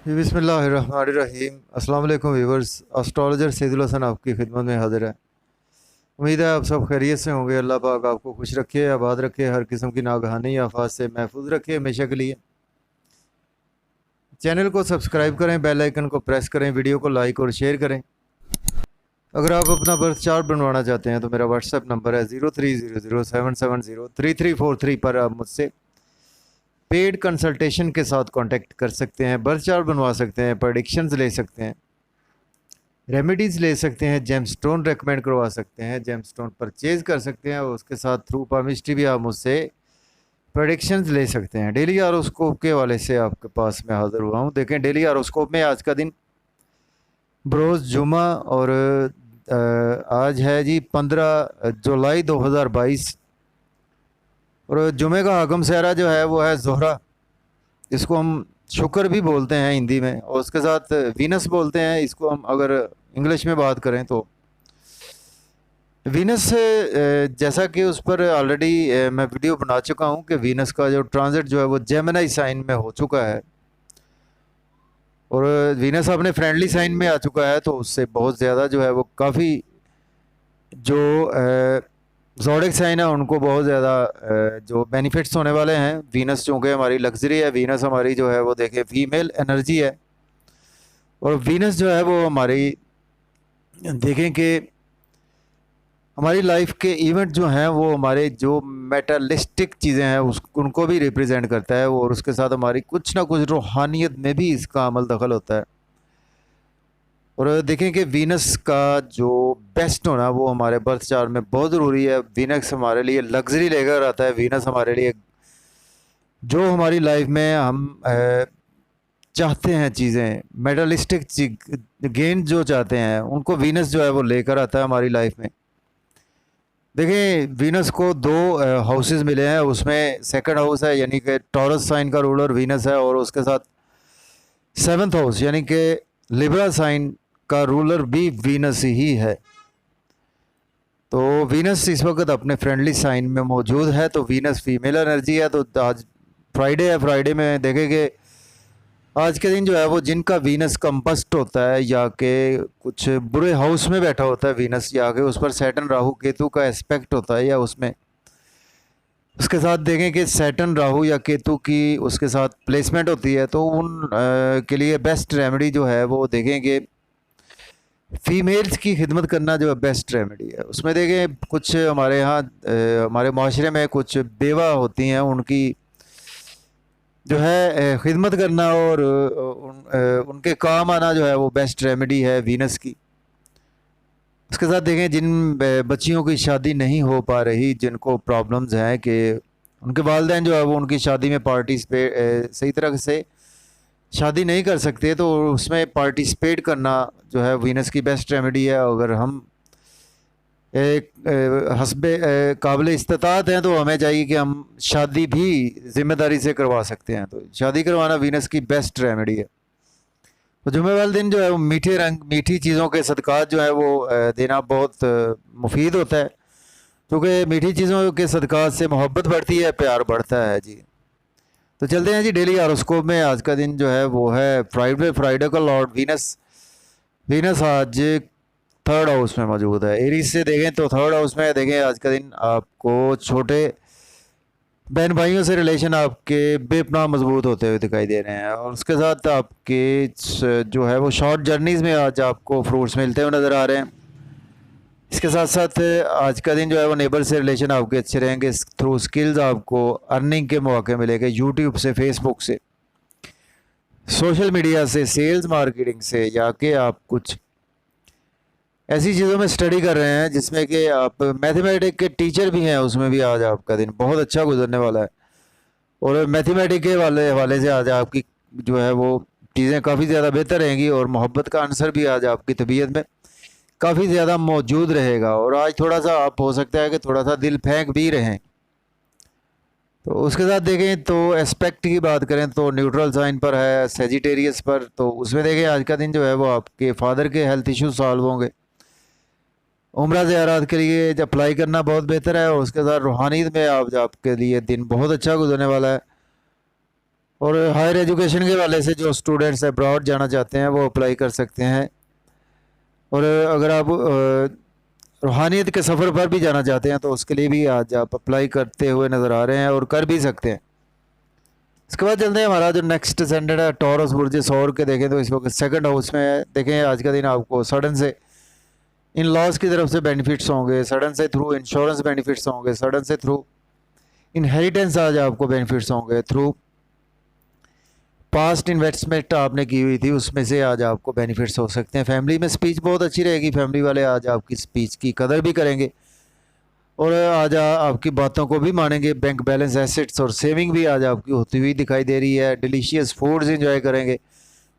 बिस्मिल्लाहिर्रहमानिर्रहीम। अस्सलाम वालेकुम व्यूवर्स। एस्ट्रोलॉजर सैदुल हसन आपकी खिदमत में हाजिर है। उम्मीद है आप सब खैरियत से होंगे। अल्लाह पाक आपको खुश रखे, आबाद रखे, हर किस्म की नागहानी आफात से महफूज रखे हमेशा के लिए। चैनल को सब्सक्राइब करें, बेल आइकन को प्रेस करें, वीडियो को लाइक और शेयर करें। अगर आप अपना बर्थ चार्ट बनवाना चाहते हैं तो मेरा व्हाट्सएप नंबर है 030077033343 पर आप मुझसे पेड कंसल्टेशन के साथ कांटेक्ट कर सकते हैं। बर्थ चार्ट बनवा सकते हैं, प्रेडिक्शंस ले सकते हैं, रेमेडीज़ ले सकते हैं, जेमस्टोन रेकमेंड करवा सकते हैं, जेमस्टोन परचेज़ कर सकते हैं और उसके साथ थ्रू पामिस्ट्री भी आप मुझसे प्रेडिक्शंस ले सकते हैं। डेली आरोस्कोप के हवाले से आपके पास मैं हाज़िर हुआ हूँ। देखें, डेली आरोस्कोप में आज का दिन बरोज़ जुमा और आज है जी 15 जुलाई 2022 और जुमे का हकम सहरा जो है वो है ज़ोहरा, इसको हम शुक्र भी बोलते हैं हिंदी में, और उसके साथ वीनस बोलते हैं इसको हम अगर इंग्लिश में बात करें तो। वीनस जैसा कि उस पर ऑलरेडी मैं वीडियो बना चुका हूं कि वीनस का जो ट्रांजिट जो है वो जेमिनी साइन में हो चुका है और वीनस अपने फ्रेंडली साइन में आ चुका है, तो उससे बहुत ज़्यादा जो है वो काफ़ी जो ज़ोडिक साइन है उनको बहुत ज़्यादा जो बेनिफिट्स होने वाले हैं। वीनस चूँकि हमारी लग्जरी है, वीनस हमारी जो है वो देखें फीमेल एनर्जी है और वीनस जो है वो हमारी देखें कि हमारी लाइफ के इवेंट जो हैं वो हमारे जो मेटलिस्टिक चीज़ें हैं उस उनको भी रिप्रेजेंट करता है और उसके साथ हमारी कुछ ना कुछ रूहानियत में भी इसका अमल दखल होता है। और देखें कि वीनस का जो बेस्ट होना वो हमारे बर्थ चार्ट में बहुत ज़रूरी है। वीनस हमारे लिए लग्जरी लेकर आता है। वीनस हमारे लिए जो हमारी लाइफ में हम चाहते हैं चीज़ें, मेटलिस्टिक गेन जो चाहते हैं उनको वीनस जो है वो लेकर आता है हमारी लाइफ में। देखिए, वीनस को दो हाउसेस मिले हैं, उसमें सेकंड हाउस है यानी कि टॉरस साइन का रूलर वीनस है और उसके साथ सेवन्थ हाउस यानी कि लिब्रा साइन का रूलर भी वीनस ही है। तो वीनस इस वक्त अपने फ्रेंडली साइन में मौजूद है, तो वीनस फीमेल एनर्जी है। तो आज फ्राइडे है, फ्राइडे में देखेंगे आज के दिन जो है वो जिनका वीनस कंबस्ट होता है या कि कुछ बुरे हाउस में बैठा होता है वीनस, या कि उस पर सैटर्न राहु केतु का एस्पेक्ट होता है, या उसमें उसके साथ देखें कि सैटर्न राहु या केतु की उसके साथ प्लेसमेंट होती है, तो उन के लिए बेस्ट रेमेडी जो है वो देखेंगे फीमेल्स की खिदमत करना जो है बेस्ट रेमेडी है। उसमें देखें कुछ हमारे यहाँ हमारे माशरे में कुछ बेवा होती हैं, उनकी जो है खिदमत करना और उनके काम आना जो है वो बेस्ट रेमेडी है वीनस की। उसके साथ देखें जिन बच्चियों की शादी नहीं हो पा रही, जिनको प्रॉब्लम्स हैं कि उनके वालिदैन जो है वो उनकी शादी में पार्टिसिपेट सही तरह से शादी नहीं कर सकते, तो उसमें पार्टिसिपेट करना जो है वीनस की बेस्ट रेमेडी है। अगर हम एक हस्बे काबिल इस्तात हैं तो हमें चाहिए कि हम शादी भी ज़िम्मेदारी से करवा सकते हैं, तो शादी करवाना वीनस की बेस्ट रेमेडी है। तो जुमे वाले दिन जो है वो मीठे रंग मीठी चीज़ों के सदक़ात जो है वो देना बहुत मुफीद होता है, क्योंकि मीठी चीज़ों के सदक़ात से मोहब्बत बढ़ती है, प्यार बढ़ता है जी। तो चलते हैं जी डेली हॉरोस्कोप में। आज का दिन जो है वो है फ्राइडे। फ्राइडे का लॉर्ड वीनस वीनस आज थर्ड हाउस में मौजूद है। एरीज से देखें तो थर्ड हाउस में देखें आज का दिन आपको छोटे बहन भाइयों से रिलेशन आपके बेपनाह मजबूत होते हुए दिखाई दे रहे हैं और उसके साथ आपके जो है वो शॉर्ट जर्नीज़ में आज आपको फ्रूट्स मिलते हुए नज़र आ रहे हैं। इसके साथ साथ आज का दिन जो है वो नेबर से रिलेशन आपके अच्छे रहेंगे। थ्रू स्किल्स आपको अर्निंग के मौके मिलेंगे, यूट्यूब से, फेसबुक से, सोशल मीडिया से, सेल्स मार्केटिंग से, या कि आप कुछ ऐसी चीज़ों में स्टडी कर रहे हैं जिसमें कि आप मैथमेटिक के टीचर भी हैं, उसमें भी आज आपका दिन बहुत अच्छा गुजरने वाला है। और मैथमेटिक के हवाले से आज आपकी जो है वो चीज़ें काफ़ी ज़्यादा बेहतर रहेंगी और मोहब्बत का आंसर भी आज आपकी तबीयत में काफ़ी ज़्यादा मौजूद रहेगा। और आज थोड़ा सा आप हो सकता है कि थोड़ा सा दिल फेंक भी रहें। तो उसके साथ देखें तो एस्पेक्ट की बात करें तो न्यूट्रल साइन पर है, सेजिटेरियस पर, तो उसमें देखें आज का दिन जो है वो आपके फादर के हेल्थ इश्यूज सॉल्व होंगे। उम्रा ज़ियारत के लिए जब अप्लाई करना बहुत बेहतर है और उसके साथ रूहानियत में आप आपके लिए दिन बहुत अच्छा गुजरने वाला है। और हायर एजुकेशन के वाले से जो स्टूडेंट्स अब्रॉड जाना चाहते हैं वो अप्लाई कर सकते हैं। और अगर आप रूहानियत के सफ़र पर भी जाना चाहते हैं तो उसके लिए भी आज आप अप्लाई करते हुए नज़र आ रहे हैं और कर भी सकते हैं। इसके बाद चलते हैं हमारा जो नेक्स्ट सेंटर है टॉरस बुर्ज सौर के देखें तो इस वक्त सेकंड हाउस में है। देखें आज का दिन आपको सडन से इन लॉज की तरफ से बेनिफिट्स होंगे, सडन से थ्रू इंश्योरेंस बेनिफिट्स होंगे, सडन से थ्रू इनहेरिटेंस आज आपको बेनिफिट्स होंगे, थ्रू पास्ट इन्वेस्टमेंट आपने की हुई थी उसमें से आज आपको बेनिफिट्स हो सकते हैं। फैमिली में स्पीच बहुत अच्छी रहेगी, फैमिली वाले आज आपकी स्पीच की कदर भी करेंगे और आज आपकी बातों को भी मानेंगे। बैंक बैलेंस, एसेट्स और सेविंग भी आज आपकी होती हुई दिखाई दे रही है। डिलीशियस फूड्स एंजॉय करेंगे,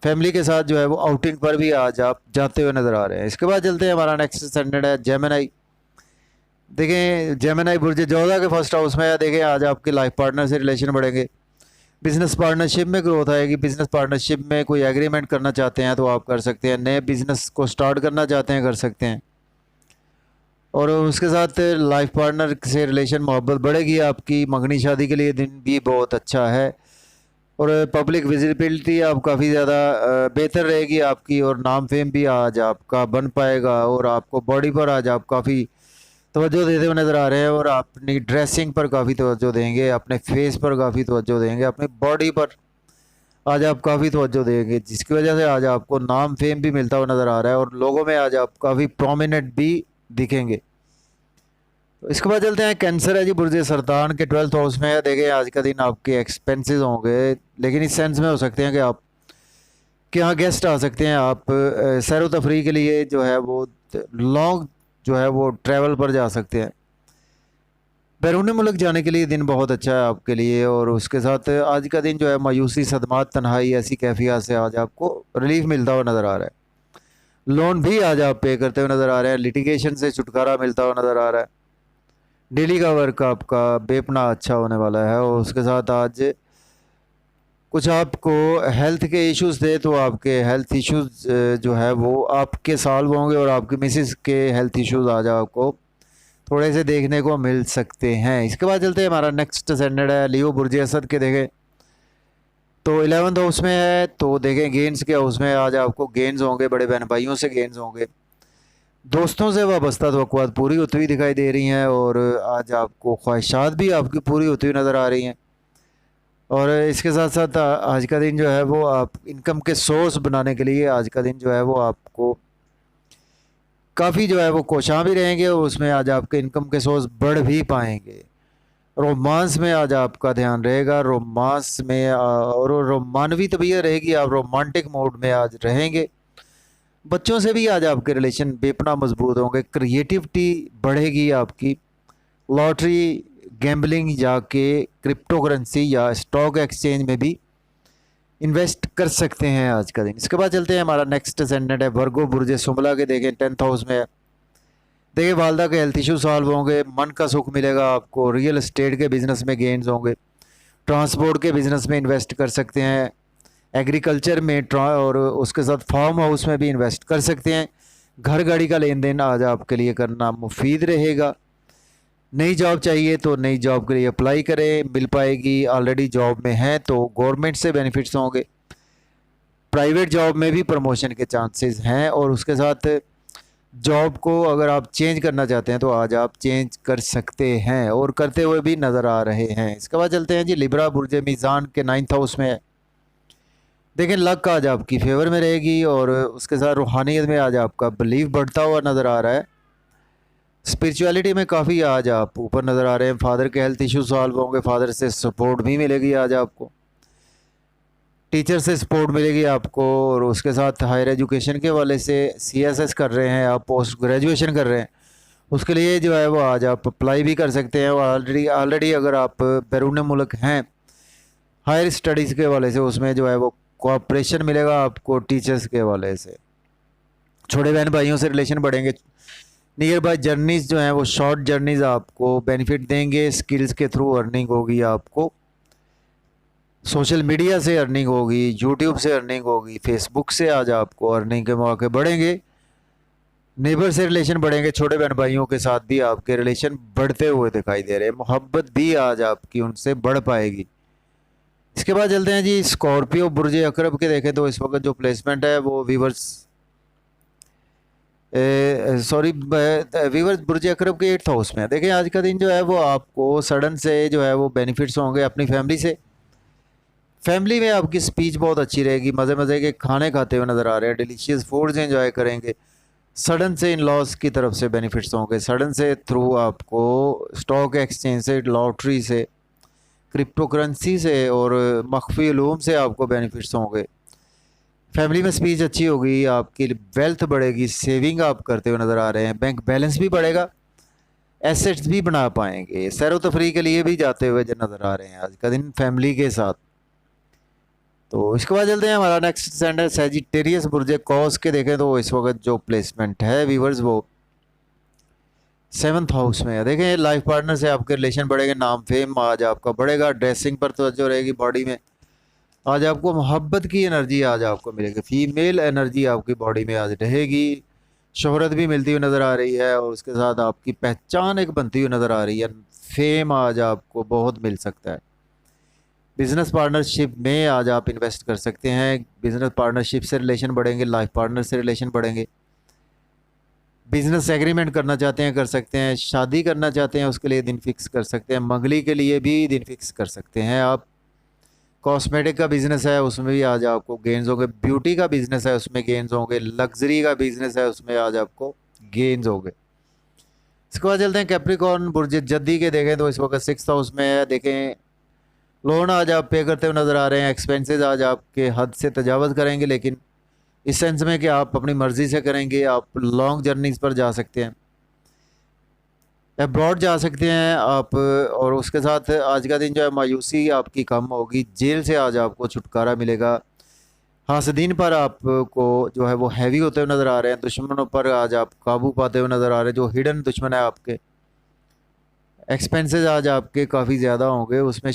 फैमिली के साथ जो है वो आउटिंग पर भी आज आप जाते हुए नज़र आ रहे हैं। इसके बाद चलते हैं हमारा नेक्स्ट स्टैंडर्ड है जेमिनी। देखें जेमिनी बुर्ज जोधा के फर्स्ट हाउस में है। देखें आज आपके लाइफ पार्टनर से रिलेशन बढ़ेंगे, बिज़नेस पार्टनरशिप में ग्रोथ आएगी। बिज़नेस पार्टनरशिप में कोई एग्रीमेंट करना चाहते हैं तो आप कर सकते हैं, नए बिज़नेस को स्टार्ट करना चाहते हैं कर सकते हैं। और उसके साथ लाइफ पार्टनर से रिलेशन मोहब्बत बढ़ेगी आपकी। मंगनी शादी के लिए दिन भी बहुत अच्छा है और पब्लिक विजिबिलिटी आप काफ़ी ज़्यादा बेहतर रहेगी आपकी और नाम फेम भी आज आपका बन पाएगा। और आपको बॉडी पर आज आप काफ़ी तवज्जो देते हुए नज़र आ रहे हैं और अपनी ड्रेसिंग पर काफ़ी तवज्जो देंगे, अपने फेस पर काफ़ी तवज्जो देंगे, अपनी बॉडी पर आज आप काफ़ी तवज्जो देंगे, जिसकी वजह से आज आपको नाम फेम भी मिलता हुआ नज़र आ रहा है और लोगों में आज आप काफ़ी प्रोमिनेंट भी दिखेंगे। तो इसके बाद चलते हैं कैंसर है जी बुर्ज सरतान के 12th हाउस में है। देखें आज का दिन आपके एक्सपेंसेस होंगे, लेकिन इस सेंस में हो सकते हैं कि आप के यहाँ गेस्ट आ सकते हैं। आप सैर व तफरीह के लिए जो है वो लॉन्ग जो है वो ट्रैवल पर जा सकते हैं। बैरून मुल्क जाने के लिए दिन बहुत अच्छा है आपके लिए। और उसके साथ आज का दिन जो है मायूसी, सदमात, तन्हाई ऐसी कैफियत से आज आपको रिलीफ मिलता हुआ नज़र आ रहा है। लोन भी आज आप पे करते हुए नज़र आ रहे हैं, लिटिगेशन से छुटकारा मिलता हुआ नज़र आ रहा है। डेली का वर्क आपका बेपना अच्छा होने वाला है। और उसके साथ आज कुछ आपको हेल्थ के इश्यूज़ थे तो आपके हेल्थ इश्यूज़ जो है वो आपके सॉल्व होंगे और आपकी मिसेस के हेल्थ इश्यूज़ आज आपको थोड़े से देखने को मिल सकते हैं। इसके बाद चलते हैं हमारा नेक्स्ट स्टैंडर्ड है लियो बुर्ज असद के। देखें तो 11th हाउस में है तो देखें गेंस के हाउस में आज आपको गेंस होंगे, बड़े बहन भाइयों से गेंस होंगे, दोस्तों से वाबस्ता तवक्कुआत पूरी होती हुई दिखाई दे रही हैं और आज आपको ख्वाहिशात भी आपकी पूरी होती हुई नज़र आ रही हैं। और इसके साथ साथ आज का दिन जो है वो आप इनकम के सोर्स बनाने के लिए आज का दिन जो है वो आपको काफ़ी जो है वो कोशां भी रहेंगे और उसमें आज आपके इनकम के सोर्स बढ़ भी पाएंगे। रोमांस में आज आपका ध्यान रहेगा, रोमांस में और रोमानवी तबीयत रहेगी, आप रोमांटिक मोड में आज रहेंगे। बच्चों से भी आज आपके रिलेशन बेपना मजबूत होंगे, क्रिएटिविटी बढ़ेगी आपकी। लॉटरी, गैम्बलिंग जाके क्रिप्टो करेंसी या स्टॉक एक्सचेंज में भी इन्वेस्ट कर सकते हैं आज का दिन। इसके बाद चलते हैं हमारा नेक्स्ट सेंडेंट है वर्गो बुर्ज सुमला के। देखें 10th हाउस में है। देखिए वालदा के हेल्थ इशू सॉल्व होंगे, मन का सुख मिलेगा आपको, रियल एस्टेट के बिज़नेस में गेन्स होंगे, ट्रांसपोर्ट के बिज़नेस में इन्वेस्ट कर सकते हैं, एग्रीकल्चर में और उसके साथ फार्म हाउस में भी इन्वेस्ट कर सकते हैं। घर गाड़ी का लेन देन आज आपके लिए करना मुफीद रहेगा। नई जॉब चाहिए तो नई जॉब के लिए अप्लाई करें, मिल पाएगी। ऑलरेडी जॉब में हैं तो गवर्नमेंट से बेनिफिट्स होंगे, प्राइवेट जॉब में भी प्रमोशन के चांसेस हैं। और उसके साथ जॉब को अगर आप चेंज करना चाहते हैं तो आज आप चेंज कर सकते हैं और करते हुए भी नज़र आ रहे हैं। इसके बाद चलते हैं जी लिब्रा बुर्ज मीज़ान के 9th हाउस में है। देखें लक आज आपकी फेवर में रहेगी और उसके साथ रूहानियत में आज आपका बिलीव बढ़ता हुआ नज़र आ रहा है। स्पिरिचुअलिटी में काफ़ी आज आप ऊपर नज़र आ रहे हैं। फादर के हेल्थ इशू सॉल्व होंगे, फादर से सपोर्ट भी मिलेगी आज आपको, टीचर से सपोर्ट मिलेगी आपको। और उसके साथ हायर एजुकेशन के वाले से CSS कर रहे हैं आप, पोस्ट ग्रेजुएशन कर रहे हैं, उसके लिए जो है वो आज आप अप्लाई भी कर सकते हैं। और ऑलरेडी अगर आप बैरून मुल्क हैं हायर स्टडीज़ के वाले से, उसमें जो है वो कोऑपरेशन मिलेगा आपको टीचर्स के वाले से। छोटे बहन भाइयों से रिलेशन बढ़ेंगे। नियर बाय जर्नीज़ जो हैं वो शॉर्ट जर्नीज़ आपको बेनिफिट देंगे। स्किल्स के थ्रू अर्निंग होगी आपको, सोशल मीडिया से अर्निंग होगी, यूट्यूब से अर्निंग होगी, फेसबुक से आज आपको अर्निंग के मौके बढ़ेंगे। नेबर से रिलेशन बढ़ेंगे, छोटे बहन भाइयों के साथ भी आपके रिलेशन बढ़ते हुए दिखाई दे रहे हैं। मोहब्बत भी आज आपकी उनसे बढ़ पाएगी, इसके बाद चलते हैं जी स्कॉर्पियो बुर्ज अकरब के। देखें तो इस वक्त जो प्लेसमेंट है वो वीवर्स वीवर्स बुर्ज अकरब के 8th हाउस में है। देखें आज का दिन जो है वो आपको सडन से जो है वो बेनिफिट्स होंगे अपनी फैमिली से। फैमिली में आपकी स्पीच बहुत अच्छी रहेगी, मज़े मज़े के खाने खाते हुए नज़र आ रहे हैं, डिलीशियस फूड्स एंजॉय करेंगे। सडन से इन लॉस की तरफ से बेनिफिट्स होंगे, सडन से थ्रू आपको स्टॉक एक्सचेंज से, लॉटरी से, क्रिप्टो करेंसी से और मख्फी उलूम से आपको बेनिफिट्स होंगे। फैमिली में स्पीच अच्छी होगी, आपकी वेल्थ बढ़ेगी, सेविंग आप करते हुए नज़र आ रहे हैं, बैंक बैलेंस भी बढ़ेगा, एसेट्स भी बना पाएंगे, सैर व तफरी के लिए भी जाते हुए नज़र आ रहे हैं आज का दिन फैमिली के साथ। तो इसके बाद चलते हैं हमारा नेक्स्ट सेंड है सैजिटेरियस बुर्ज कॉस के। देखें तो इस वक्त जो प्लेसमेंट है वीवर्स वो 7th हाउस में है। देखें लाइफ पार्टनर से आपके रिलेशन बढ़ेंगे, नाम फेम आज आपका बढ़ेगा, ड्रेसिंग पर तवज्जो रहेगी, बॉडी में आज आपको मोहब्बत की एनर्जी आज आपको मिलेगी, फीमेल एनर्जी आपकी बॉडी में आज रहेगी, शोहरत भी मिलती हुई नज़र आ रही है और उसके साथ आपकी पहचान एक बनती हुई नज़र आ रही है, फेम आज आपको बहुत मिल सकता है। बिज़नेस पार्टनरशिप में आज आप इन्वेस्ट कर सकते हैं, बिज़नेस पार्टनरशिप से रिलेशन बढ़ेंगे, लाइफ पार्टनर से रिलेशन बढ़ेंगे, बिज़नेस एग्रीमेंट करना चाहते हैं कर सकते हैं, शादी करना चाहते हैं उसके लिए दिन फिक्स कर सकते हैं, मंगली के लिए भी दिन फिक्स कर सकते हैं आप। कॉस्मेटिक का बिज़नेस है उसमें भी आज आपको गेंस होंगे, ब्यूटी का बिज़नेस है उसमें गेंस होंगे, लग्जरी का बिज़नेस है उसमें आज आपको गेंस होंगे। इसके बाद चलते हैं कैप्रिकॉर्न बुर्ज जद्दी के। देखें तो इस वक्त 6th हाउस में है। देखें लोन आज आप पे करते हुए नज़र आ रहे हैं, एक्सपेंसेस आज आपके हद से तजावज़ करेंगे, लेकिन इस सेंस में कि आप अपनी मर्ज़ी से करेंगे, आप लॉन्ग जर्नीज़ पर जा सकते हैं, अब्रॉड जा सकते हैं आप, और उसके साथ आज का दिन जो है मायूसी आपकी कम होगी, जेल से आज आपको छुटकारा मिलेगा, हासदीन पर आपको जो है वो हैवी होते हुए नज़र आ रहे हैं, दुश्मनों पर आज आप काबू पाते हुए नज़र आ रहे हैं, जो हिडन दुश्मन है आपके। एक्सपेंसेस आज आपके काफ़ी ज़्यादा होंगे, उसमें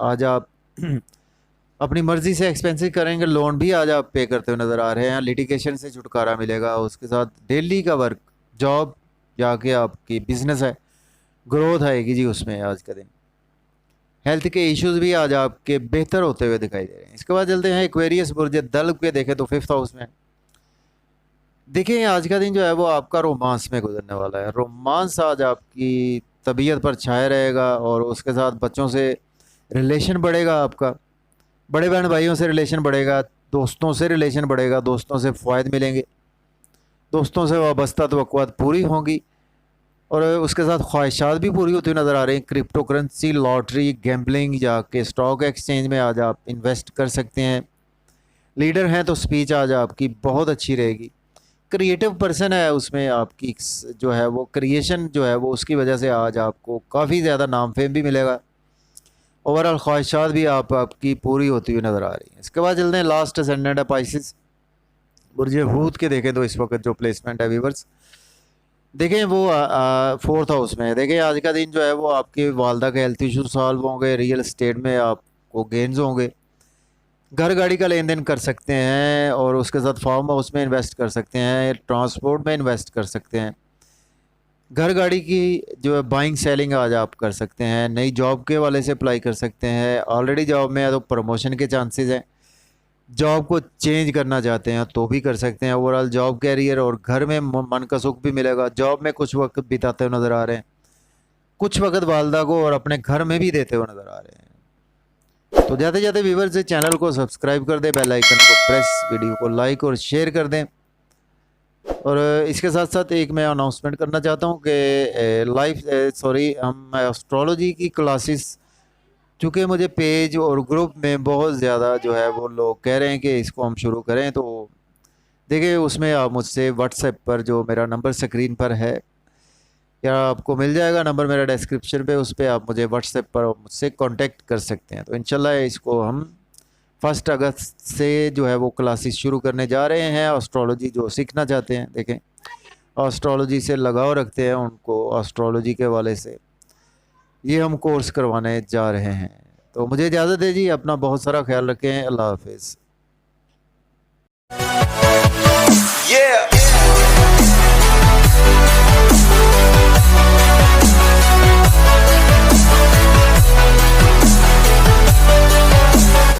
आज आप अपनी मर्ज़ी से एक्सपेंसेस करेंगे, लोन भी आज आप पे करते हुए नज़र आ रहे हैं, लिटिगेशन से छुटकारा मिलेगा, उसके साथ डेली का वर्क, जॉब जाके आपकी बिज़नेस है, ग्रोथ आएगी जी उसमें आज का दिन। हेल्थ के इश्यूज़ भी आज आपके बेहतर होते हुए दिखाई दे रहे हैं। इसके बाद चलते हैं एक्वेरियस बुर्ज दल्ब के। देखें तो 5th हाउस में देखिए आज का दिन जो है वो आपका रोमांस में गुजरने वाला है, रोमांस आज आपकी तबीयत पर छाया रहेगा और उसके साथ बच्चों से रिलेशन बढ़ेगा आपका, बड़े बहन भाइयों से रिलेशन बढ़ेगा, दोस्तों से रिलेशन बढ़ेगा, दोस्तों से फ़ायदे मिलेंगे, दोस्तों से वाबस्ता तवक्कुआत पूरी होंगी और उसके साथ ख्वाहिशात भी पूरी होती हुई नज़र आ रही हैं। क्रिप्टो करेंसी, लॉटरी, गैम्बलिंग जाके स्टॉक एक्सचेंज में आज आप इन्वेस्ट कर सकते हैं। लीडर हैं तो स्पीच आज आपकी बहुत अच्छी रहेगी। क्रिएटिव पर्सन है उसमें आपकी जो है वो क्रिएशन जो है वो उसकी वजह से आज आपको काफ़ी ज़्यादा नाम फेम भी मिलेगा, ओवरऑल ख्वाहिशात भी आपकी पूरी होती हुई नज़र आ रही है। इसके बाद चलते हैं लास्ट असेंडेंट है पाइसिस बुर्ज हूत के। देखें तो इस वक्त जो प्लेसमेंट है व्यूअर्स देखें वो 4th हाउस में है। देखें आज का दिन जो है वो आपकी वालदा के हेल्थ इशू सॉल्व होंगे, रियल एस्टेट में आपको गेंस होंगे, घर गाड़ी का लेन देन कर सकते हैं और उसके साथ फार्म हाउस में इन्वेस्ट कर सकते हैं, ट्रांसपोर्ट में इन्वेस्ट कर सकते हैं, घर गाड़ी की जो है बाइंग सेलिंग आज आप कर सकते हैं, नई जॉब के वाले से अप्लाई कर सकते हैं, ऑलरेडी जॉब में है तो प्रमोशन के चांसेस हैं, जॉब को चेंज करना चाहते हैं तो भी कर सकते हैं, ओवरऑल जॉब कैरियर और घर में मन का सुख भी मिलेगा। जॉब में कुछ वक्त बिताते हुए नज़र आ रहे हैं, कुछ वक्त वालदा को और अपने घर में भी देते हुए नज़र आ रहे हैं। तो जाते जाते व्यूअर्स से चैनल को सब्सक्राइब कर दें, बेल आइकन को प्रेस, वीडियो को लाइक और शेयर कर दें। और इसके साथ साथ एक मैं अनाउंसमेंट करना चाहता हूँ कि हम एस्ट्रोलॉजी की क्लासेस, चूँकि मुझे पेज और ग्रुप में बहुत ज़्यादा जो है वो लोग कह रहे हैं कि इसको हम शुरू करें, तो देखिए उसमें आप मुझसे व्हाट्सएप पर जो मेरा नंबर स्क्रीन पर है या आपको मिल जाएगा नंबर मेरा डिस्क्रिप्शन पे, उस पर आप मुझे व्हाट्सएप पर मुझसे कांटेक्ट कर सकते हैं। तो इंशाल्लाह इसको हम 1 अगस्त से जो है वो क्लासेस शुरू करने जा रहे हैं। एस्ट्रोलॉजी जो सीखना चाहते हैं, देखें एस्ट्रोलॉजी से लगाव रखते हैं, उनको एस्ट्रोलॉजी के हवाले से ये हम कोर्स करवाने जा रहे हैं। तो मुझे इजाज़त है जी, अपना बहुत सारा ख्याल रखें, अल्लाह हाफिज़।